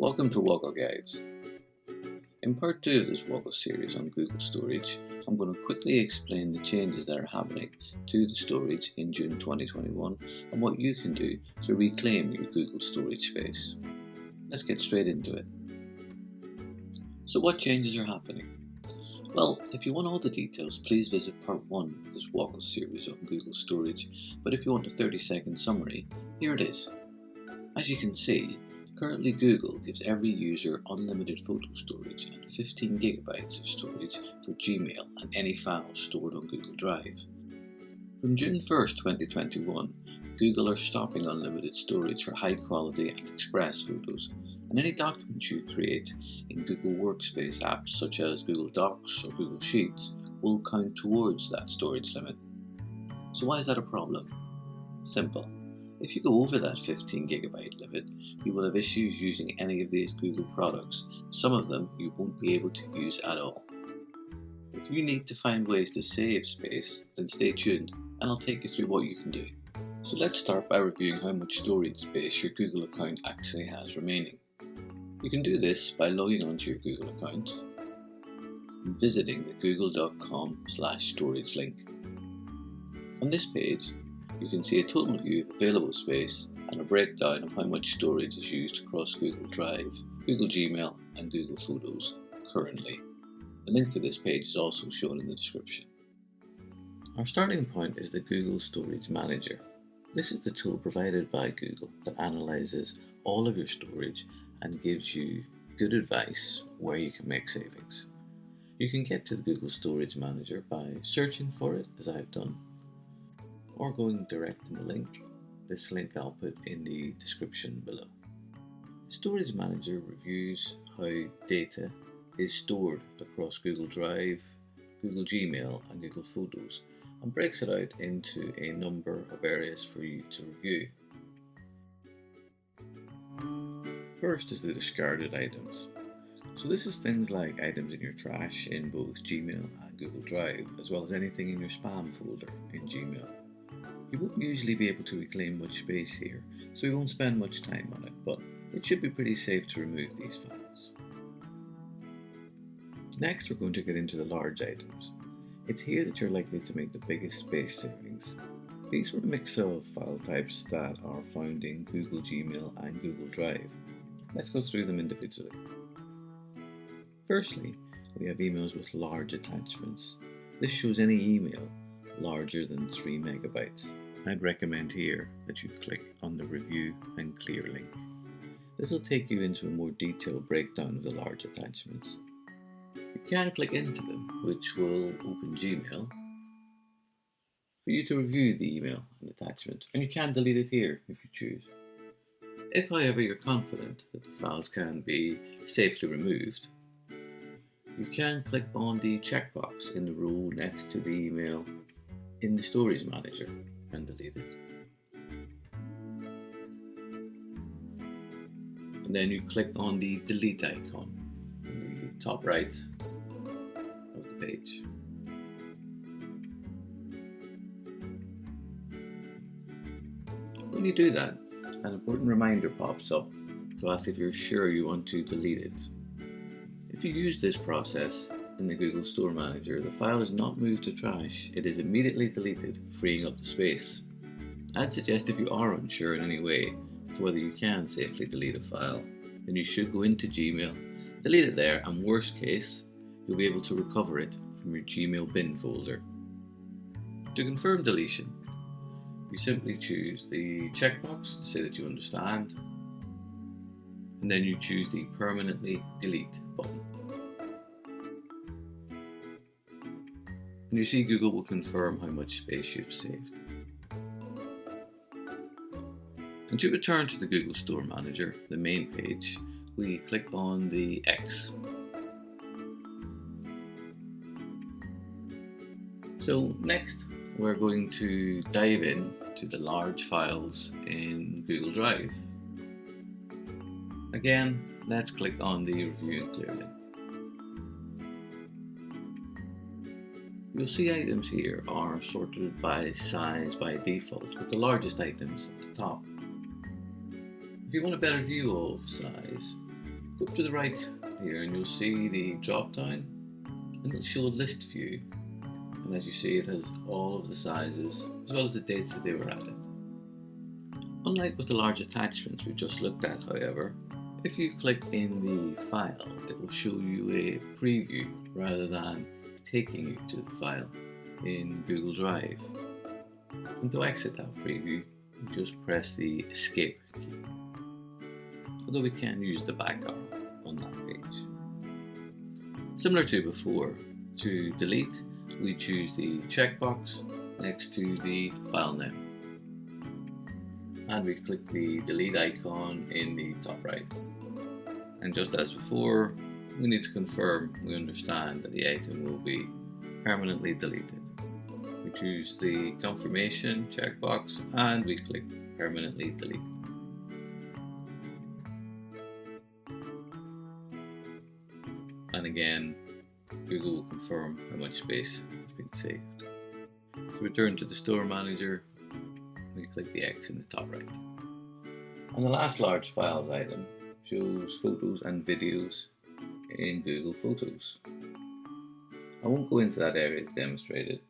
Welcome to Woggle Guides. In part 2 of this Woggle series on Google Storage, I'm going to quickly explain the changes that are happening to the storage in June 2021 and what you can do to reclaim your Google storage space. Let's get straight into it. So what changes are happening? Well, if you want all the details, please visit part 1 of this Woggle series on Google Storage, but if you want a 30-second summary, here it is. As you can see, currently Google gives every user unlimited photo storage and 15 gigabytes of storage for Gmail and any files stored on Google Drive. From June 1st, 2021, Google are stopping unlimited storage for high quality and express photos, and any documents you create in Google Workspace apps such as Google Docs or Google Sheets will count towards that storage limit. So why is that a problem? Simple. If you go over that 15 gigabyte limit, you will have issues using any of these Google products. Some of them you won't be able to use at all. If you need to find ways to save space, then stay tuned and I'll take you through what you can do. So let's start by reviewing how much storage space your Google account actually has remaining. You can do this by logging onto your Google account and visiting the google.com/storage link. On this page, you can see a total view of available space and a breakdown of how much storage is used across Google Drive, Google Gmail and Google Photos currently. The link for this page is also shown in the description. Our starting point is the Google Storage Manager. This is the tool provided by Google that analyzes all of your storage and gives you good advice where you can make savings. You can get to the Google Storage Manager by searching for it, as I've done, or going direct in the link. This link I'll put in the description below. Storage Manager reviews how data is stored across Google Drive, Google Gmail and Google Photos and breaks it out into a number of areas for you to review. First is the discarded items. So this is things like items in your trash in both Gmail and Google Drive, as well as anything in your spam folder in Gmail. You won't usually be able to reclaim much space here, so we won't spend much time on it, but it should be pretty safe to remove these files. Next, we're going to get into the large items. It's here that you're likely to make the biggest space savings. These are a mix of file types that are found in Google Gmail and Google Drive. Let's go through them individually. Firstly, we have emails with large attachments. This shows any email larger than 3 megabytes. I'd recommend here that you click on the Review and Clear link. This will take you into a more detailed breakdown of the large attachments. You can click into them, which will open Gmail for you to review the email and attachment, and you can delete it here if you choose. If, however, you're confident that the files can be safely removed, you can click on the checkbox in the row next to the email in the Storage Manager and delete it. And then you click on the delete icon in the top right of the page. When you do that, an important reminder pops up to ask if you're sure you want to delete it. If you use this process in the Google Store Manager, the file is not moved to trash, it is immediately deleted, freeing up the space. I'd suggest if you are unsure in any way as to whether you can safely delete a file, then you should go into Gmail, delete it there, and worst case, you'll be able to recover it from your Gmail bin folder. To confirm deletion, you simply choose the checkbox to say that you understand, and then you choose the Permanently Delete button. And you see Google will confirm how much space you've saved. And to return to the Google Store Manager, the main page, we click on the X. So next, we're going to dive in to the large files in Google Drive. Again, let's click on the Review and Clear link. You'll see items here are sorted by size by default, with the largest items at the top. If you want a better view of size, Go up to the right here and you'll see the drop down and it'll show a list view, and as you see it has all of the sizes as well as the dates that they were added. Unlike with the large attachments we just looked at, however, if you click in the file it will show you a preview rather than taking you to the file in Google Drive. And to exit that preview, just press the escape key. Although we can use the back arrow on that page. Similar to before, to delete, we choose the checkbox next to the file name. And we click the delete icon in the top right. And just as before, we need to confirm we understand that the item will be permanently deleted. We choose the confirmation checkbox and we click permanently delete. And again, Google will confirm how much space has been saved. To return to the Store Manager, we click the X in the top right. And the last large files item shows photos and videos in Google Photos. I won't go into that area to demonstrate it,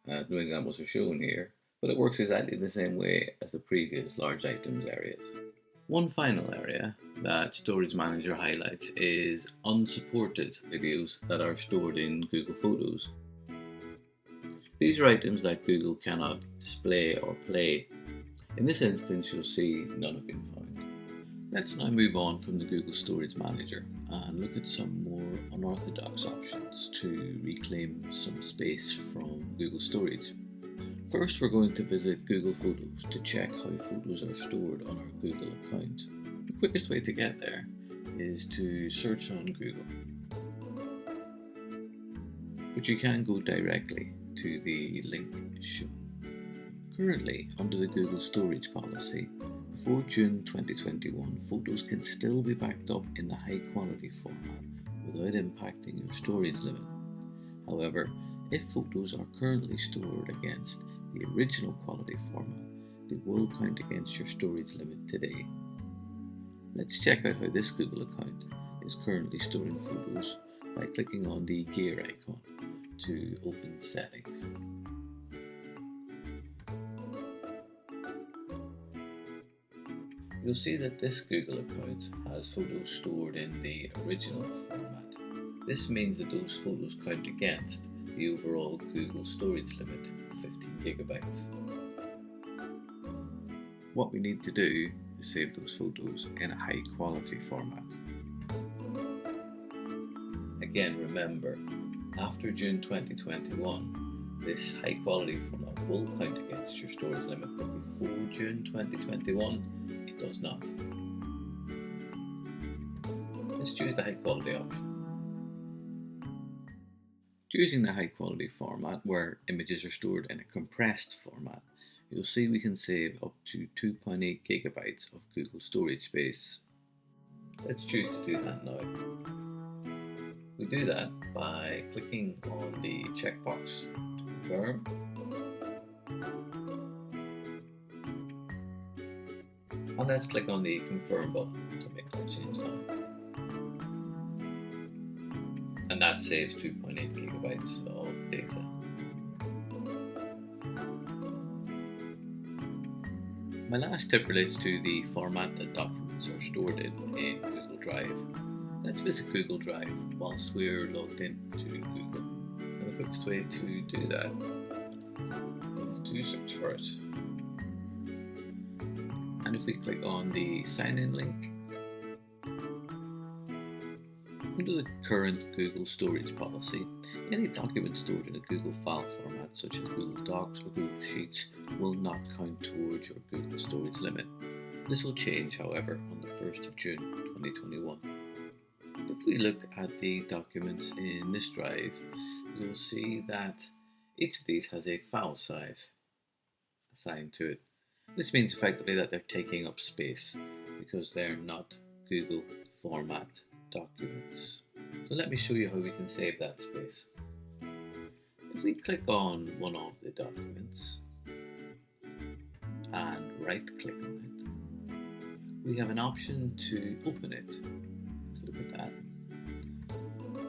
as no examples are shown here, but it works exactly the same way as the previous large items areas. One final area that Storage Manager highlights is unsupported videos that are stored in Google Photos. These are items that Google cannot display or play. In this instance, you'll see none have been found. Let's now move on from the Google Storage Manager and look at some more unorthodox options to reclaim some space from Google Storage. First, we're going to visit Google Photos to check how photos are stored on our Google account. The quickest way to get there is to search on Google. But you can go directly to the link shown. Currently, under the Google Storage policy, before June 2021, photos can still be backed up in the high quality format without impacting your storage limit. However, if photos are currently stored against the original quality format, they will count against your storage limit today. Let's check out how this Google account is currently storing photos by clicking on the gear icon to open settings. You'll see that this Google account has photos stored in the original format. This means that those photos count against the overall Google storage limit of 15 gigabytes. What we need to do is save those photos in a high quality format. Again, remember, after June 2021, this high quality format will count against your storage limit, but before June 2021, it does not. Let's choose the high quality option. Choosing the high quality format, where images are stored in a compressed format, you'll see we can save up to 2.8 gigabytes of Google storage space. Let's choose to do that now. We do that by clicking on the checkbox to confirm. And let's click on the confirm button to make that change now. And that saves 2.8 gigabytes of data. My last tip relates to the format that documents are stored in Google Drive. Let's visit Google Drive whilst we're logged in to Google. And the quickest way to do that is to search for it. And if we click on the sign in link, under the current Google storage policy, any document stored in a Google file format such as Google Docs or Google Sheets will not count towards your Google storage limit. This will change, however, on the 1st of June 2021. If we look at the documents in this drive, you'll see that each of these has a file size assigned to it. This means effectively that they're taking up space because they're not Google format documents. So let me show you how we can save that space. If we click on one of the documents and right click on it, we have an option to open it. Let's look at that.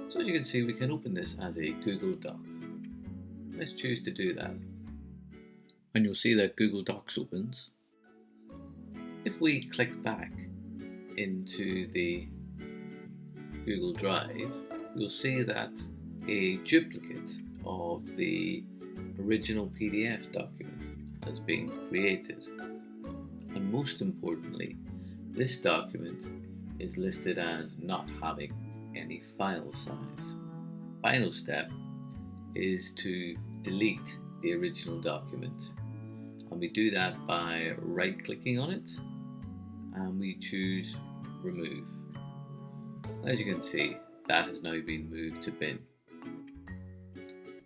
So as you can see, we can open this as a Google Doc. Let's choose to do that. And you'll see that Google Docs opens. If we click back into the Google Drive, you'll see that a duplicate of the original PDF document has been created. And most importantly, this document is listed as not having any file size. Final step is to delete the original document, and we do that by right clicking on it and we choose remove. As you can see, that has now been moved to bin.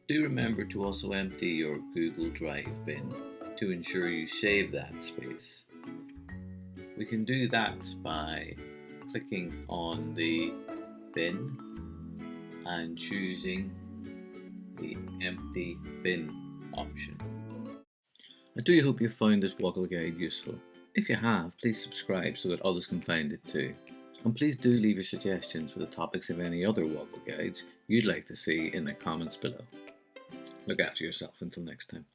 Do remember to also empty your Google Drive bin to ensure you save that space. We can do that by clicking on the bin and choosing the empty bin option. I do hope you found this Woggle guide useful. If you have, please subscribe so that others can find it too. And please do leave your suggestions for the topics of any other Woggle guides you'd like to see in the comments below. Look after yourself until next time.